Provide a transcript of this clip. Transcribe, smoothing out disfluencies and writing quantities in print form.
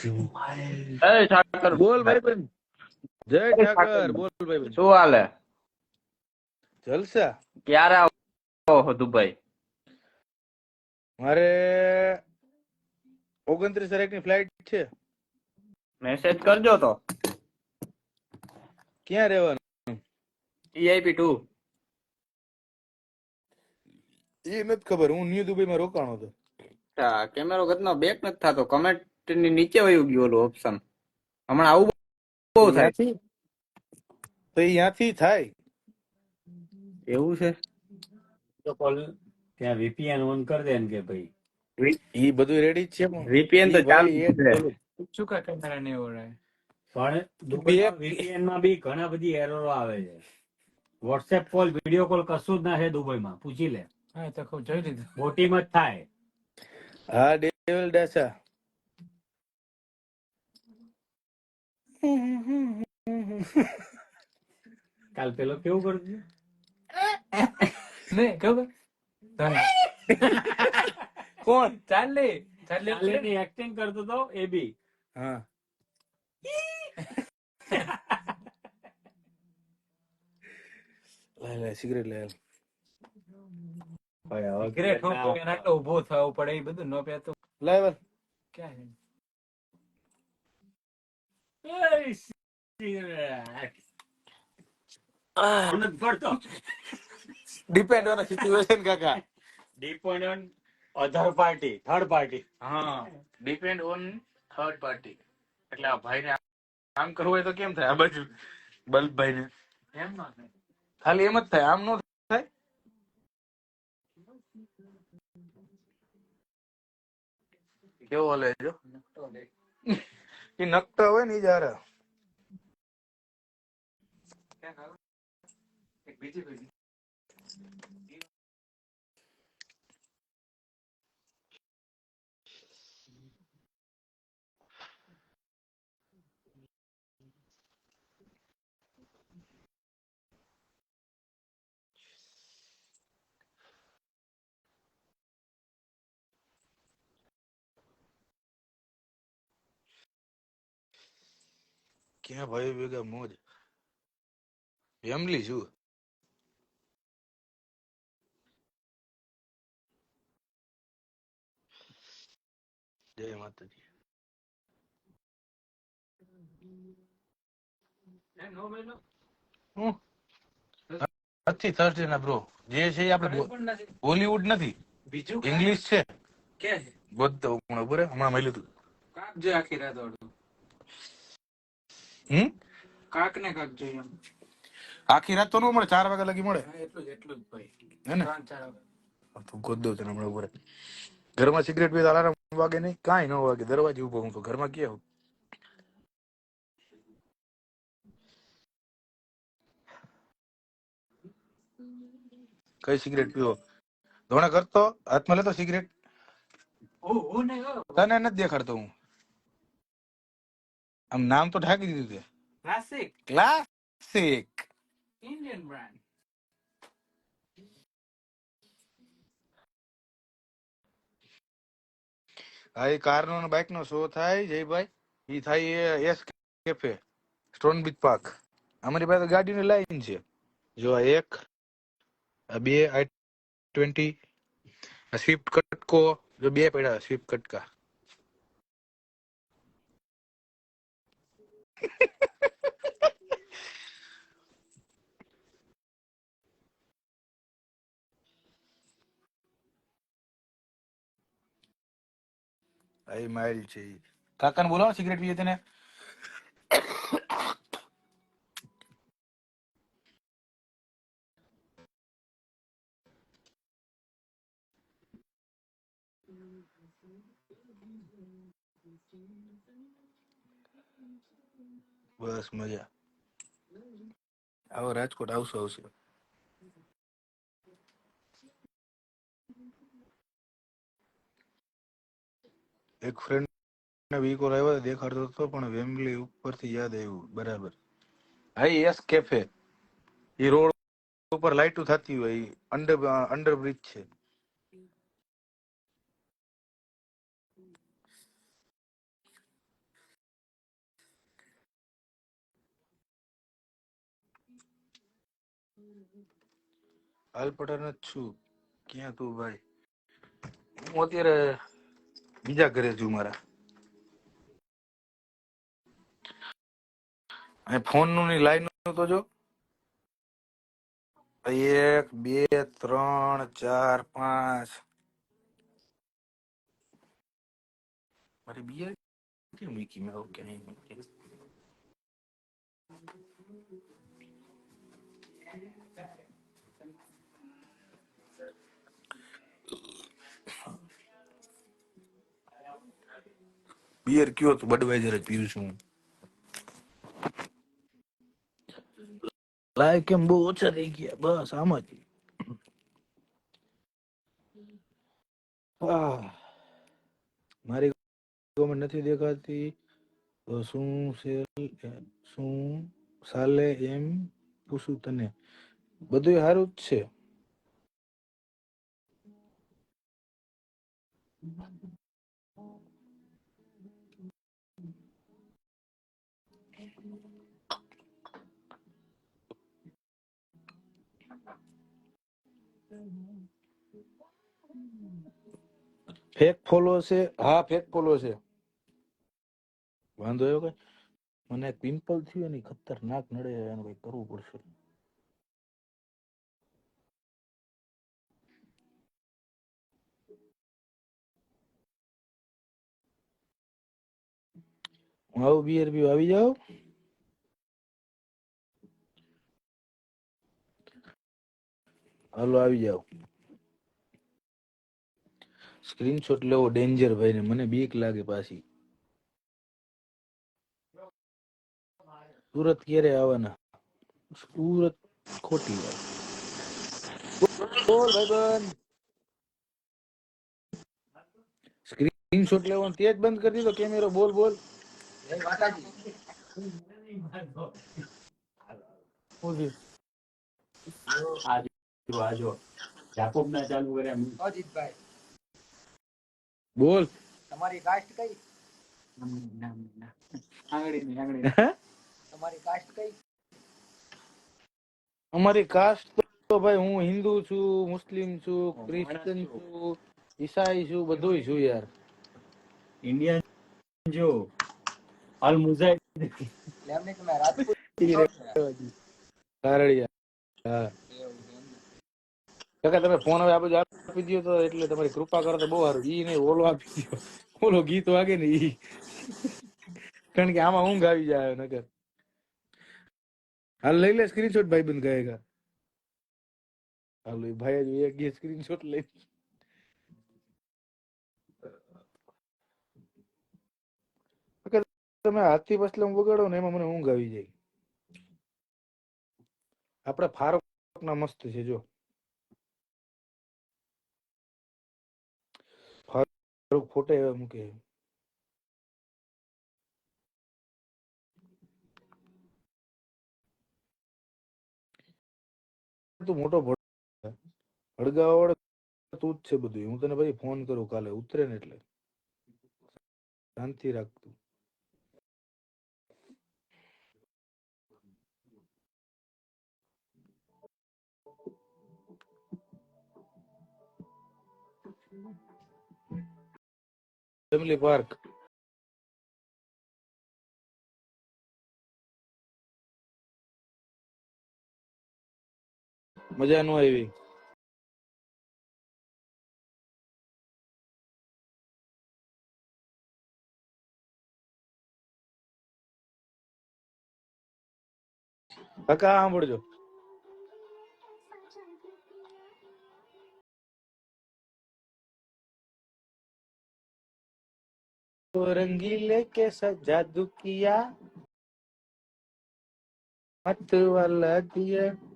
જય ઠાકર બોલ ભાઈ બેન. જય ઠાકર. બોલ ભાઈ બેન. શું હાલે? જલસા. ક્યારે આવો દુબઈ? મારે 29 તારીખની ફ્લાઇટ છે. મેસેજ કરજો તો. ક્યાં રહેવાનું? VIP 2. એ નથી ખબર. હું ન્યુ દુબઈમાં રોકાણો હતો. કેમેરો કદનો બેક નથી થતો. કમેન્ટ ની નીચે વયું ગયું ઓલું ઓપ્શન. હમણાં આવું બહુ થાય. તો અહીંયાથી થાય એવું છે? તો કોલ ત્યાં VPN ઓન કરી દે ને કે ભાઈ એ બધું રેડી જ છે પણ VPN તો ચાલુ છે. શું કા કેમેરા નહીં ઓળાય પણ દુબઈ VPN માં બી ઘણા બધી એરરો આવે છે. WhatsApp કોલ વિડિયો કોલ કશું જ ના છે દુબઈમાં, પૂછી લે. હા તો કહું જોઈ લીધું, બોટીમ જ થાય. હા ડેવિલ ડાસા. કાલ પેલો કેવું કરતું ને ખબર કોણ ચાર્લી એક્ટિંગ કરતો તો એ બી. હા લે સિગરેટ લે. સિગરેટ નો પીવે ને આટલો ઊભો થવું પડે એ બધું ન પીતો લાવ ક્યાં ડિપેન્ડ ઓન સિચ્યુએશન કાકા. Depend on other party, third party. હા ડિપેન્ડ ઓન થર્ડ પાર્ટી. એટલે આ ભાઈને આમ કરવું હોય તો કેમ થાય? આ બાજુ બલ્બભાઈ ને એમ ન થાય, ખાલી એમ જ થાય, આમ નો થાય. કેવો હાલે જો એ નકટા હોય ને ઈ જ હારે. બીજી ક્યાં ભાઈ ભેગા મોજ ફેમિલી શું? જય માતાજી. હું નથી થર્સડે ના બ્રો જે છે એ આપણે બોલીવુડ નથી, બીજું ઇંગ્લિશ છે. કે બધું હમણાં બરે હમણાં મળ્યું હતું. કાક જો આખી રાત ઓળું કાક ને કાક જોઈએ આખી રાત તો ન મળે, 4 વાગ્યા લગી મળે. એટલું જ ભાઈ હે ને 3-4 વાગે તું ગોદો તને હમણાં બરે. ઘરમાં સિગરેટ પી અલાર્મ વાગે નહીં, કાંઈ ન વાગે, દરવાજે ઉભો હું તો ઘરમાં ક્યાં કઈ સિગરેટ પીવો ધોણે કરતો હાથમાં લેતો સિગરેટ તને નથી દેખાડતો હું. આમ નામ તો ઢાંકી દીધું તે ક્લાસિક ઇન્ડિયન બ્રાન્ડ. હા એ કાર નો બાઇક નો શો થાય જયભાઈ, ઈ થાય S cafe stone beach park. અમારી પાસે ગાડીની લાઈન છે જો, આ 1 આ 2 i20 આ સ્વિફ્ટ કટકો જો 2 પડ્યા સ્વિફ્ટ કટકા. આ માઇલ છે. કાકાને બોલાવો સિગરેટ પીએ તેને. બસ મજા. આવો રાજકોટ આવશે. એક ફ્રેન્ડ ને વીકો આવ્યો દેખાડતો હતો પણ વેમ્બલી ઉપરથી યાદ આવ્યું બરાબર. હા એસ કેફે એ રોડ ઉપર લાઈટો થતી હોય, અંડર બ્રિજ છે. હાલ પટાર જ છું. ક્યાં તું ભાઈ? હું અત્યારે બીજા ઘરે છું મારા. અને ફોન નું ની લાઈન નું તો જો 1 2 3 4 5. મારી બિયર કેમ મૂકી મેં? ઓકે નહીં મૂકી. બિયર કયો તો બડવાઈઝર જ પીવું છું. લાઈક કેમ બહુ ઓછા થઈ ગયા? બસ આમ જ. મારી કોમેન્ટ નથી દેખાતી તો શું સાલે એમ પૂછું તને? બધું સારું જ છે. ફેક ફોલો છે? હા ફેક ફોલો છે. વાંધો આવ્યો કઈ? મને પિમ્પલ થયું ને ખતરનાક નડે, એનું કઈ કરવું પડશે. હું આવું બિયર પીવા આવી જાવ. હાલો આવી જાવ. સ્ક્રીનશોટ લેવો ડેન્જર ભાઈ ને, મને બીક લાગે પાછી. સુરત ક્યારે આવવાના? સુરત ખોટી વાત. બોલ ભાઈબંધ. સ્ક્રીનશોટ લેવો તે જ બંધ કરી દીધો કેમેરો. બોલ બોલ. આજો જાકોબ ના ચાલુ કર્યા. અજીતભાઈ, બોલ. તમારી કાસ્ટ કઈ? આંગળી તમારી કાસ્ટ કઈ? અમારી કાસ્ટ તો ભાઈ હું હિન્દુ છું, મુસ્લિમ છું, ક્રિશ્ચન છું, ઈસાઈ છું, બધુંય છું યાર. ઇન્ડિયન જો અલ મુઝાહિદ એમને તમે રાજપૂત કારડિયા. હા કાકા તમે ફોન હવે આ બધું આપી દો તો, એટલે તમારી કૃપા કરો તો બહુ સારું. ઈ નહીં ઓલો આપી દો, ઓલો ગીત વાગે ને ઈ. કારણ કે આમાં ઊંઘ આવી જાય નગર. હાલ લઈ લે સ્ક્રીનશોટ ભાઈ બંધ ગયેગા. હાલો ભાઈ એક સ્ક્રીનશોટ લઈ. તમે હાથી પસલમ વગાડો ને એમાં મને ઊંઘ આવી જાય. આપડે ફારૂક ના મસ્ત છે જો. ફારૂક ફોટો એવા મૂકે. તું મોટો ભડગાવાળો તું જ છે બધું. હું તને પછી ફોન કરું કાલે ઉતરે ને એટલે શાંતિ રાખતું. ફેમિલી પાર્ક મજા નો આવી. કાકા સાંભળજો. રંગીલે કે જાદુ કિયા મત વાલા દિયા